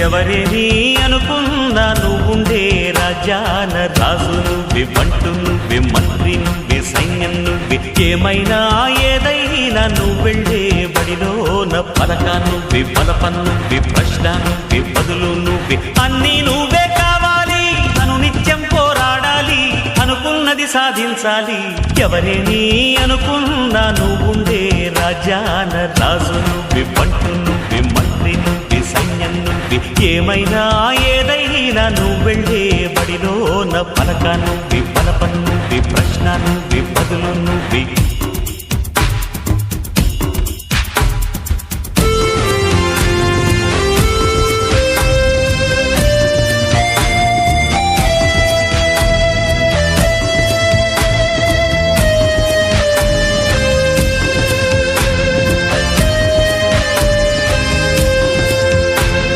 ఎవరేని అనుకున్నా నువ్వుండే రాజ్యాన రాజు నువ్వే, బంటు నువ్వే, మంత్రి నువ్వే, సైన్యం నువ్వే, ఏమైనా ఏదైనా నువ్వెళ్ళే బడిలోన పలక నువ్వే, బలపం నువ్వే, ప్రశ్న నువ్వే, బదులు నువ్వే, అన్నీ నువ్వే కావాలి. నిత్యం పోరాడాలి, అనుకున్నది సాధించాలి. ఎవరేని అనుకున్నా నువ్వుండే రాజ్యాన రాజు నువ్వే, బంటు నువ్వే, మంత్రి నువ్వే, సైన్యం నువ్వే, ఏమైనా ఏదైనా నువ్వెళ్ళే బడిలోన పలక నువ్వే, బలపం నువ్వే, ప్రశ్న నువ్వే, బదులు నువ్వే.